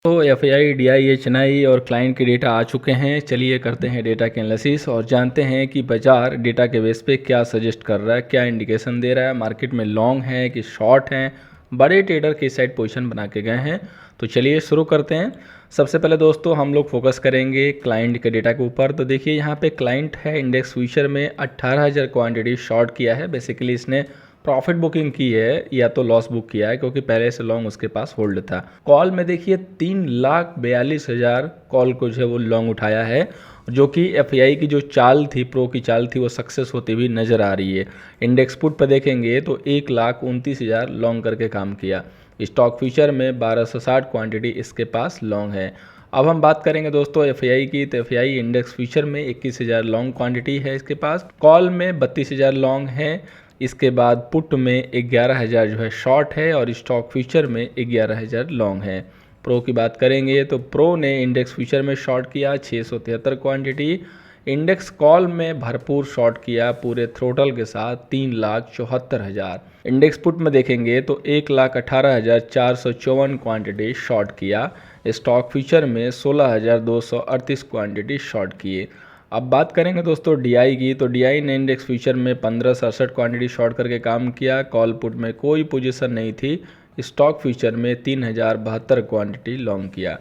तो F I D I H N I और client के डेटा आ चुके हैं। चलिए करते हैं डेटा के एनालिसिस और जानते हैं कि बाजार डेटा के बेस पे क्या सजेस्ट कर रहा है, क्या इंडिकेशन दे रहा है, मार्केट में लॉन्ग है कि शॉर्ट हैं, बड़े ट्रेडर किस साइड पोजीशन बना के गए हैं। तो चलिए शुरू करते हैं। सबसे पहले दोस्तों हम लोग फोकस करेंगे क्लाइंट के डेटा के ऊपर। तो देखिए यहाँ पे क्लाइंट है, इंडेक्स फ्यूचर में 18,000 क्वांटिटी शॉर्ट किया है। बेसिकली इसने प्रॉफिट बुकिंग की है या तो लॉस बुक किया है, क्योंकि पहले से लॉन्ग उसके पास होल्ड था। कॉल में देखिए 3,42,000 कॉल को जो है वो लॉन्ग उठाया है, जो कि एफआई की जो चाल थी, प्रो की चाल थी, वो सक्सेस होती हुई नज़र आ रही है। इंडेक्स पुट पर देखेंगे तो 1,29,000 लॉन्ग करके काम किया। स्टॉक फ्यूचर में 1,260 क्वांटिटी इसके पास लॉन्ग है। अब हम बात करेंगे दोस्तों एफआई की। तो एफआई इंडेक्स फ्यूचर में 21,000 लॉन्ग क्वांटिटी है इसके पास, कॉल में 32,000 लॉन्ग है। इसके बाद पुट में 11,000 जो है शॉर्ट है और स्टॉक फ्यूचर में 11,000 लॉन्ग है। प्रो की बात करेंगे तो प्रो ने इंडेक्स फ्यूचर में शॉर्ट किया 673 क्वांटिटी, इंडेक्स कॉल में भरपूर शॉर्ट किया पूरे थ्रोटल के साथ 3,74,000। इंडेक्स पुट में देखेंगे तो 1,18,454 क्वांटिटी शॉर्ट किया। स्टॉक फ्यूचर में 16,238 क्वांटिटी शॉर्ट किए। अब बात करेंगे दोस्तों डीआई की। तो डीआई ने इंडेक्स फ्यूचर में 1567 क्वांटिटी शॉर्ट करके काम किया। कॉल पुट में कोई पोजीशन नहीं थी। स्टॉक फ्यूचर में 3,072 क्वांटिटी लॉन्ग किया।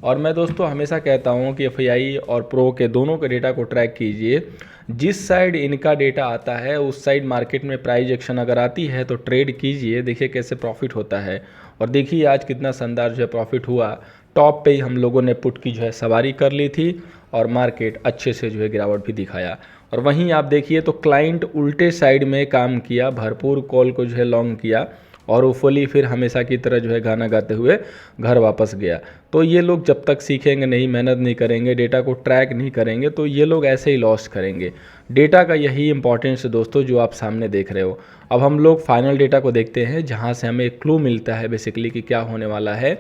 और मैं दोस्तों हमेशा कहता हूं कि एफआई और प्रो के दोनों के डेटा को ट्रैक कीजिए। जिस साइड इनका डेटा आता है उस साइड मार्केट में प्राइस एक्शन अगर आती है तो ट्रेड कीजिए, देखिए कैसे प्रॉफिट होता है। और देखिए आज कितना शानदार जो है प्रॉफिट हुआ। टॉप पे ही हम लोगों ने पुट की जो है सवारी कर ली थी और मार्केट अच्छे से जो है गिरावट भी दिखाया। और वहीं आप देखिए तो क्लाइंट उल्टे साइड में काम किया, भरपूर कॉल को जो है लॉन्ग किया और उफली फिर हमेशा की तरह जो है गाना गाते हुए घर वापस गया। तो ये लोग जब तक सीखेंगे नहीं, मेहनत नहीं करेंगे, डेटा को ट्रैक नहीं करेंगे, तो ये लोग ऐसे ही लॉस करेंगे। डेटा का यही इंपॉर्टेंस है दोस्तों जो आप सामने देख रहे हो। अब हम लोग फाइनल डेटा को देखते हैं, जहाँ से हमें एक क्लू मिलता है बेसिकली कि क्या होने वाला है।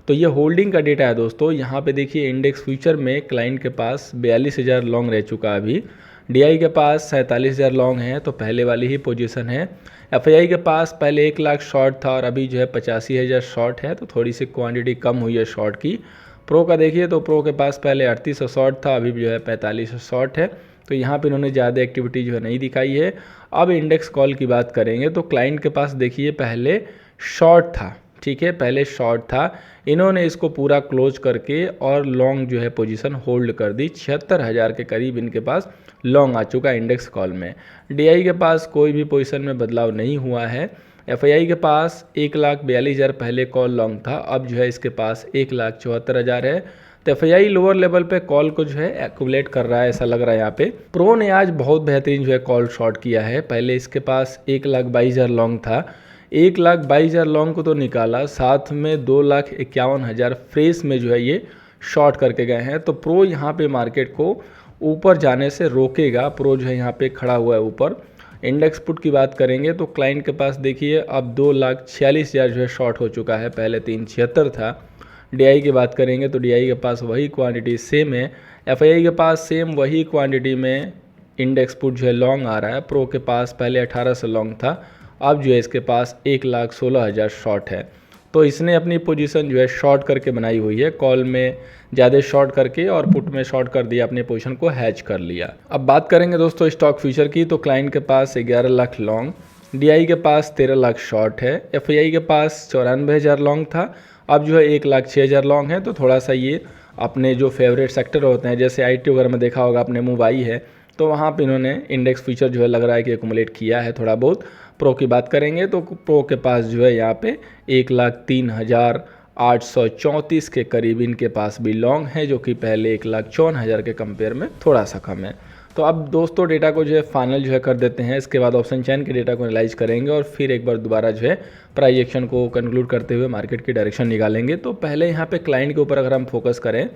तो ये होल्डिंग का डेटा है दोस्तों। यहाँ पे देखिए इंडेक्स फ्यूचर में क्लाइंट के पास 42,000 लॉन्ग रह चुका है अभी। डीआई के पास 47,000 लॉन्ग है, तो पहले वाली ही पोजीशन है। एफआई के पास पहले 1 लाख शॉर्ट था और अभी जो है 85,000 शॉर्ट है, तो थोड़ी सी क्वांटिटी कम हुई है शॉर्ट की। प्रो का देखिए तो प्रो के पास पहले 3800 शॉर्ट था, अभी जो है 4500 शॉर्ट है, तो यहाँ पे इन्होंने ज़्यादा एक्टिविटी जो है नहीं दिखाई है। अब इंडेक्स कॉल की बात करेंगे तो क्लाइंट के पास देखिए पहले शॉर्ट था, ठीक है, पहले शॉर्ट था। इन्होंने इसको पूरा क्लोज करके और लॉन्ग जो है पोजीशन होल्ड कर दी। 76,000 के करीब इनके पास लॉन्ग आ चुका है इंडेक्स कॉल में। डीआई के पास कोई भी पोजीशन में बदलाव नहीं हुआ है। एफआई के पास 1,42,000 पहले कॉल लॉन्ग था, अब जो है इसके पास 1,74,000 है। तो एफआई लोअर लेवल पे कॉल को जो है एक्यूमुलेट कर रहा है, ऐसा लग रहा है यहाँ पे। प्रो ने आज बहुत बेहतरीन जो है कॉल शॉर्ट किया है। पहले इसके पास 1,22,000 लॉन्ग था, 1,22,000 लॉन्ग को तो निकाला, साथ में 2,51,000 फ्रेश में जो है ये शॉर्ट करके गए हैं। तो प्रो यहाँ पे मार्केट को ऊपर जाने से रोकेगा। प्रो जो है यहाँ पे खड़ा हुआ है ऊपर। इंडेक्स पुट की बात करेंगे तो क्लाइंट के पास देखिए अब 2,46,000 जो है शॉर्ट हो चुका है, पहले 376 था। डीआई की बात करेंगे तो डीआई के पास वही क्वांटिटी सेम है। एफआई के पास सेम वही क्वांटिटी में इंडेक्स पुट जो है लॉन्ग आ रहा है। प्रो के पास पहले 1800 लॉन्ग था, अब जो है इसके पास 1,16,000 शॉर्ट है। तो इसने अपनी पोजीशन जो है शॉर्ट करके बनाई हुई है, कॉल में ज़्यादा शॉर्ट करके और पुट में शॉर्ट कर दिया, अपनी पोजीशन को हैच कर लिया। अब बात करेंगे दोस्तों स्टॉक फ्यूचर की। तो क्लाइंट के पास 11 लाख लॉन्ग, डीआई के पास 13 लाख शॉर्ट है, एफआई के पास 94,000 लॉन्ग था, अब जो है 1,06,000 लॉन्ग है। तो थोड़ा सा ये अपने जो फेवरेट सेक्टर होते हैं, जैसे आईटी वगैरह में देखा होगा आपने, मोबाइल है, तो वहाँ पे इन्होंने इंडेक्स फ्यूचर जो है लग रहा है कि एक्यूमुलेट किया है थोड़ा बहुत। प्रो की बात करेंगे तो प्रो के पास जो है यहाँ पे 1,03,834 के करीब इनके पास भी लॉन्ग है, जो कि पहले 1,54,000 के कंपेयर में थोड़ा सा कम है। तो अब दोस्तों डेटा को जो है फाइनल जो है कर देते हैं। इसके बाद ऑप्शन चैन के डेटा को एनालाइज करेंगे और फिर एक बार दोबारा जो है प्राइस एक्शन को कंक्लूड करते हुए मार्केट की डायरेक्शन निकालेंगे। तो पहले यहाँ पे क्लाइंट के ऊपर अगर हम फोकस करें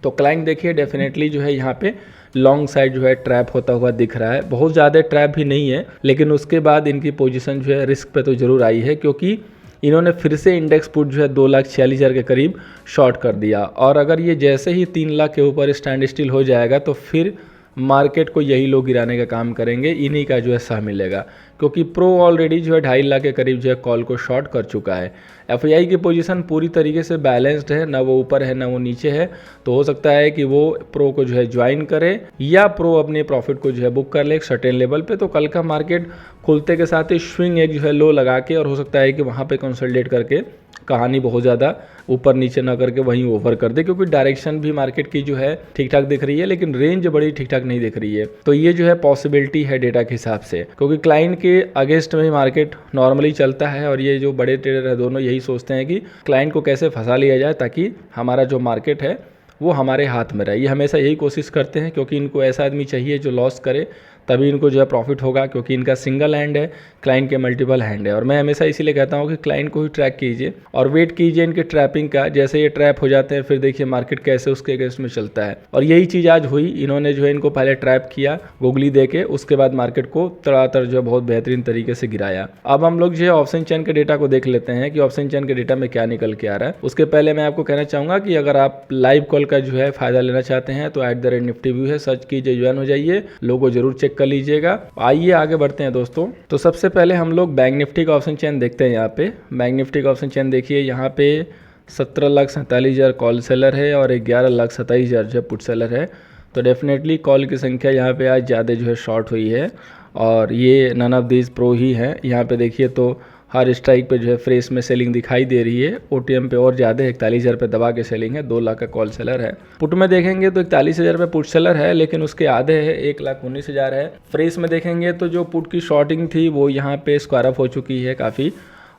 तो क्लाइंट देखिए डेफिनेटली जो है यहाँ पे लॉन्ग साइड जो है ट्रैप होता हुआ दिख रहा है। बहुत ज़्यादा ट्रैप भी नहीं है, लेकिन उसके बाद इनकी पोजीशन जो है रिस्क पे तो ज़रूर आई है, क्योंकि इन्होंने फिर से इंडेक्स पुट जो है 2,46,000 के करीब शॉर्ट कर दिया। और अगर ये जैसे ही 3 लाख के ऊपर स्टैंड स्टिल हो जाएगा तो फिर मार्केट को यही लोग गिराने का काम करेंगे, इन्हीं का जो है सह मिलेगा। क्योंकि प्रो ऑलरेडी जो है 2.5 लाख के करीब जो है कॉल को शॉर्ट कर चुका है। एफआईआई की पोजीशन पूरी तरीके से बैलेंस्ड है, ना वो ऊपर है ना वो नीचे है, तो हो सकता है कि वो प्रो को जो है ज्वाइन करे या प्रो अपने प्रॉफिट को जो है बुक कर ले एक सर्टेन लेवल पे। तो कल का मार्केट खुलते के साथ ही स्विंग एक जो है लो लगा के, और हो सकता है कि वहाँ पे कंसोलिडेट करके कहानी बहुत ज़्यादा ऊपर नीचे ना करके वहीं ओवर कर दे, क्योंकि डायरेक्शन भी मार्केट की जो है ठीक ठाक दिख रही है, लेकिन रेंज बड़ी ठीक ठाक नहीं दिख रही है। तो ये जो है पॉसिबिलिटी है डेटा के हिसाब से, क्योंकि क्लाइंट के अगेंस्ट में मार्केट नॉर्मली चलता है, और ये जो बड़े ट्रेडर है दोनों यही सोचते हैं कि क्लाइंट को कैसे फंसा लिया जाए ताकि हमारा जो मार्केट है वो हमारे हाथ में रहे। ये हमेशा यही कोशिश करते हैं, क्योंकि इनको ऐसा आदमी चाहिए जो लॉस करे, तभी इनको जो है प्रॉफिट होगा, क्योंकि इनका सिंगल हैंड है, क्लाइंट के मल्टीपल हैंड है। और मैं हमेशा इसीलिए कहता हूँ कि क्लाइंट को ही ट्रैक कीजिए और वेट कीजिए इनके ट्रैपिंग का। जैसे ये ट्रैप हो जाते हैं फिर देखिए मार्केट कैसे उसके अगेंस्ट में चलता है, और यही चीज़ आज हुई। इन्होंने जो है इनको पहले ट्रैप किया गोगली दे के, उसके बाद मार्केट को तड़ातड़ जो है बहुत बेहतरीन तरीके से गिराया। अब हम लोग जो है ऑप्शन चेन के डेटा को देख लेते हैं कि ऑप्शन चेन के डेटा में क्या निकल के आ रहा है। उसके पहले मैं आपको कहना चाहूँगा कि अगर आप लाइव कॉल का जो है फायदा लेना चाहते हैं तो @निफ्टी व्यू है, सर्च कीजिए, ज्वाइन हो जाइए, लोगो जरूर चेक कर लीजिएगा। आइए आगे बढ़ते हैं दोस्तों। तो सबसे पहले हम लोग बैंक निफ्टी का ऑप्शन चेन देखते हैं। यहाँ पे बैंक निफ्टी का ऑप्शन चेन देखिए, यहाँ पे 17,47,000 कॉल सेलर है और 11,27,000 जो है पुट सेलर है। तो डेफिनेटली कॉल की संख्या यहाँ पे आज ज़्यादा जो है शॉर्ट हुई है, और ये नन ऑफ दीज प्रो ही हैं। यहाँ पे देखिए तो हर स्ट्राइक पे जो है फ्रेश में सेलिंग दिखाई दे रही है। ओटीएम पे और ज़्यादा 41,000 पे दबा के सेलिंग है, 2 लाख का कॉल सेलर है। पुट में देखेंगे तो 41,000 पे पुट सेलर है, लेकिन उसके आधे है 1,19,000 है। फ्रेश में देखेंगे तो जो पुट की शॉर्टिंग थी वो यहाँ पे स्क्वायर अप हो चुकी है काफ़ी,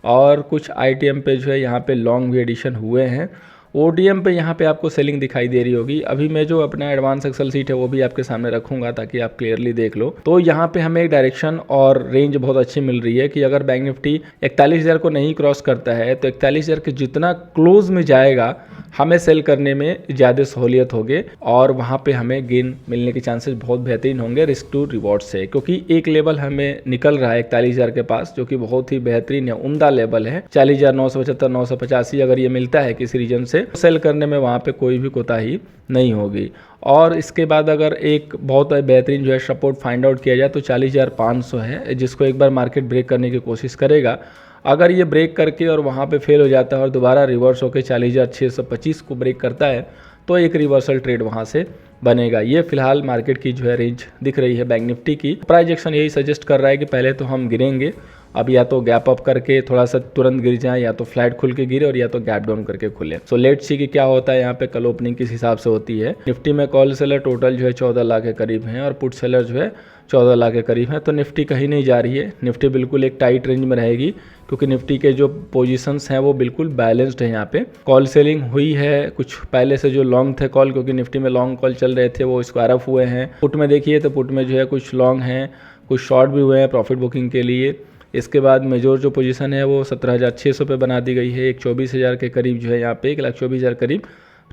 और कुछ आईटीएम पे जो है यहाँ पे लॉन्ग भी एडिशन हुए हैं। ओडीएम पे यहाँ पे आपको सेलिंग दिखाई दे रही होगी। अभी मैं जो अपना एडवांस एक्सेल सीट है वो भी आपके सामने रखूंगा ताकि आप क्लियरली देख लो। तो यहाँ पे हमें एक डायरेक्शन और रेंज बहुत अच्छी मिल रही है कि अगर बैंक निफ्टी 41,000 को नहीं क्रॉस करता है तो 41,000 के जितना क्लोज में जाएगा हमें सेल करने में ज़्यादा सहूलियत होगी, और वहाँ पे हमें गेन मिलने के चांसेस बहुत बेहतरीन होंगे रिस्क टू रिवॉर्ड से, क्योंकि एक लेवल हमें निकल रहा है 41,000 के पास, जो कि बहुत ही बेहतरीन है, उम्दा लेवल है। 40,975 985 अगर ये मिलता है किसी रीजन से, सेल करने में वहाँ पे कोई भी कोताही नहीं होगी। और इसके बाद अगर एक बहुत बेहतरीन जो है सपोर्ट फाइंड आउट किया जाए तो 40,500 है, जिसको एक बार मार्केट ब्रेक करने की कोशिश करेगा। अगर ये ब्रेक करके और वहाँ पे फेल हो जाता है और दोबारा रिवर्स होकर 40,625 को ब्रेक करता है तो एक रिवर्सल ट्रेड वहाँ से बनेगा। ये फिलहाल मार्केट की जो है रेंज दिख रही है बैंक निफ्टी की। प्राइस एक्शन यही सजेस्ट कर रहा है कि पहले तो हम गिरेंगे, अब या तो गैप अप करके थोड़ा सा तुरंत गिर जाए, या तो फ्लैट खुल के गिरे, और या तो गैप डाउन करके खुले। सो लेट्स सी कि क्या होता है यहाँ पे कल ओपनिंग किस हिसाब से होती है। निफ्टी में कॉल सेलर टोटल जो है 14 लाख के करीब हैं और पुट सेलर जो है 14 लाख के करीब है। तो निफ्टी कहीं नहीं जा रही है, निफ्टी बिल्कुल एक टाइट रेंज में रहेगी, क्योंकि निफ्टी के जो पोजीशंस हैं वो बिल्कुल बैलेंस्ड है। यहाँ पे कॉल सेलिंग हुई है, कुछ पहले से जो लॉन्ग थे कॉल, क्योंकि निफ्टी में लॉन्ग कॉल चल रहे थे, वो स्क्वायर अप हुए हैं। पुट में देखिए तो पुट में जो है कुछ लॉन्ग हैं, कुछ शॉर्ट भी हुए हैं प्रॉफिट बुकिंग के लिए। इसके बाद मेजोर जो पोजीशन है वो 17,600 पे बना दी गई है। 1,24,000 के करीब जो है यहाँ पे 1,24,000 करीब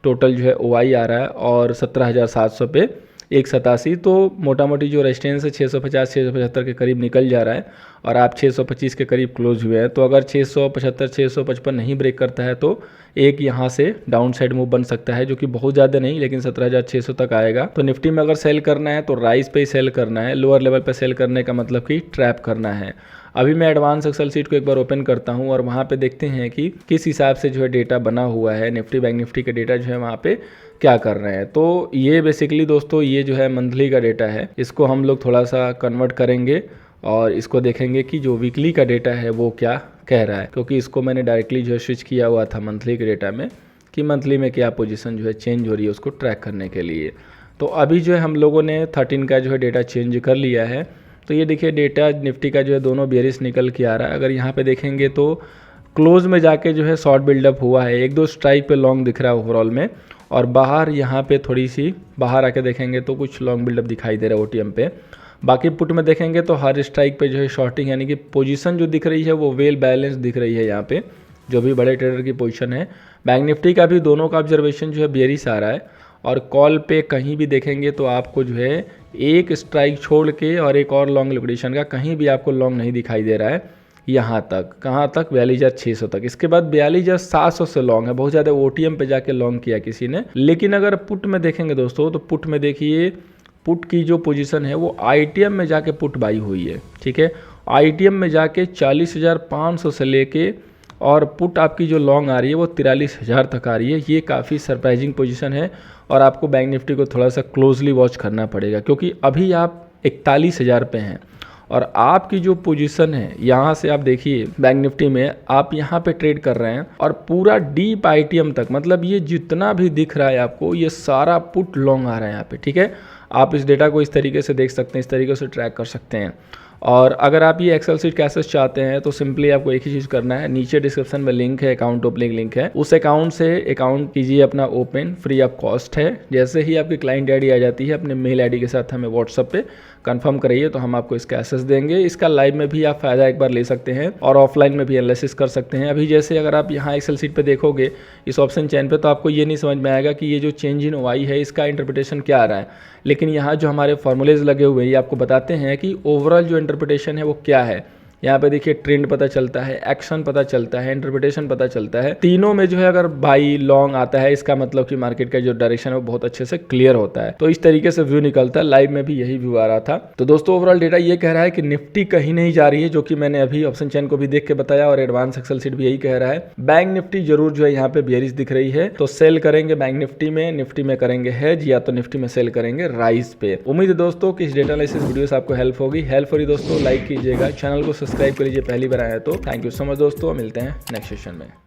टोटल जो है ओआई आ रहा है, और 17,700 पे 187। तो मोटा मोटी जो रेजिस्टेंस है 650-675 के करीब निकल जा रहा है, और आप 625 के करीब क्लोज हुए हैं। तो अगर 675-655 नहीं ब्रेक करता है तो एक यहाँ से डाउन साइड मूव बन सकता है, जो कि बहुत ज़्यादा नहीं, लेकिन 17,600 तक आएगा। तो निफ्टी में अगर सेल करना है तो राइस पे ही सेल करना है, लोअर लेवल पे सेल करने का मतलब कि ट्रैप करना है। अभी मैं एडवांस एक्सेल सीट को एक बार ओपन करता हूं और वहां पे देखते हैं कि किस हिसाब से जो है डेटा बना हुआ है। निफ्टी बैंक निफ्टी के डेटा जो है वहां पे क्या कर रहे हैं। तो ये बेसिकली दोस्तों ये जो है मंथली का डेटा है, इसको हम लोग थोड़ा सा कन्वर्ट करेंगे और इसको देखेंगे कि जो वीकली का डेटा है वो क्या कह रहा है, क्योंकि इसको मैंने डायरेक्टली जो है स्विच किया हुआ था मंथली के डेटा में कि मंथली में क्या पोजीशन जो है चेंज हो रही है उसको ट्रैक करने के लिए। तो अभी जो है हम लोगों ने 13 का जो है डेटा चेंज कर लिया है। तो ये देखिए डेटा निफ्टी का जो है दोनों बेरिश निकल के आ रहा है। अगर यहाँ पे देखेंगे तो क्लोज में जाके जो है शॉर्ट बिल्डअप हुआ है, एक दो स्ट्राइक पे लॉन्ग दिख रहा है ओवरऑल में, और बाहर यहाँ पे थोड़ी सी बाहर आके देखेंगे तो कुछ लॉन्ग बिल्डअप दिखाई दे रहा है ओटीएम पे। बाकी पुट में देखेंगे तो हर स्ट्राइक पे जो है शॉर्टिंग, यानी कि पोजीशन जो दिख रही है वो वेल बैलेंस दिख रही है यहाँ पे, जो भी बड़े ट्रेडर की पोजीशन है। बैंक निफ्टी का भी दोनों का ऑब्जर्वेशन जो है बेरिश आ रहा है, और कॉल पे कहीं भी देखेंगे तो आपको जो है एक स्ट्राइक छोड़ के और एक और लॉन्ग लिक्विडेशन का कहीं भी आपको लॉन्ग नहीं दिखाई दे रहा है। यहाँ तक कहाँ तक 42,600 तक, इसके बाद 42,700 से लॉन्ग है, बहुत ज़्यादा ओटीएम पे जाके लॉन्ग किया किसी ने। लेकिन अगर पुट में देखेंगे दोस्तों तो पुट में देखिए पुट की जो पोजीशन है वो आईटीएम में जाके पुट बाई हुई है, ठीक है, ITM में जाके 40,500 से लेके और पुट आपकी जो लॉन्ग आ रही है वो 43,000 तक आ रही है। ये काफ़ी सरप्राइजिंग पोजीशन है और आपको बैंक निफ्टी को थोड़ा सा क्लोजली वॉच करना पड़ेगा, क्योंकि अभी आप 41,000 पे हैं और आपकी जो पोजीशन है यहाँ से आप देखिए बैंक निफ्टी में आप यहाँ पे ट्रेड कर रहे हैं और पूरा डीप ITM तक, मतलब ये जितना भी दिख रहा है आपको ये सारा पुट लॉन्ग आ रहा है यहाँ पे, ठीक है। आप इस डेटा को इस तरीके से देख सकते हैं, इस तरीके से ट्रैक कर सकते हैं। और अगर आप ये एक्सेल शीट कैसे चाहते हैं तो सिंपली आपको एक ही चीज़ करना है, नीचे डिस्क्रिप्शन में लिंक है, अकाउंट ओपनिंग लिंक है, उस अकाउंट से अकाउंट कीजिए अपना ओपन, फ्री ऑफ कॉस्ट है। जैसे ही आपकी क्लाइंट आईडी आ जाती है अपने मेल आईडी के साथ हमें व्हाट्सअप पे कंफर्म कराइए तो हम आपको इसका एक्सेस देंगे। इसका लाइव में भी आप फ़ायदा एक बार ले सकते हैं और ऑफलाइन में भी एनालिसिस कर सकते हैं। अभी जैसे अगर आप यहाँ एक्सेल शीट पे देखोगे इस ऑप्शन चेन पे तो आपको ये नहीं समझ में आएगा कि ये जो चेंज इन OI है इसका इंटरप्रिटेशन क्या आ रहा है, लेकिन यहाँ जो हमारे फॉर्मूलेज लगे हुए हैं ये आपको बताते हैं कि ओवरऑल जो इंटरप्रिटेशन है वो क्या है। यहाँ पे देखिए ट्रेंड पता चलता है, एक्शन पता चलता है, इंटरप्रिटेशन पता चलता है। तीनों में जो है अगर बाई लॉन्ग आता है इसका मतलब कि मार्केट का जो डायरेक्शन है वो बहुत अच्छे से क्लियर होता है। तो इस तरीके से व्यू निकलता है, लाइव में भी यही व्यू आ रहा था। तो दोस्तों ओवरऑल डेटा ये कह रहा है कि निफ्टी कहीं नहीं जा रही है, जो कि मैंने अभी ऑप्शन चेन को भी देख के बताया और एडवांस एक्सेल शीट भी यही कह रहा है। बैंक निफ्टी जरूर जो है यहाँ पे बेयरिश दिख रही है, तो सेल करेंगे बैंक निफ्टी में करेंगे हेज या तो निफ्टी में सेल करेंगे राइज पे। उम्मीद है दोस्तों कि इस डेटा एनालिसिस वीडियो से आपको हेल्प होगी। हेल्प हो रही दोस्तों लाइक कीजिएगा, चैनल को सब्सक्राइब करिए पहली बार आया तो। थैंक यू सो मच दोस्तों, मिलते हैं नेक्स्ट सेशन में।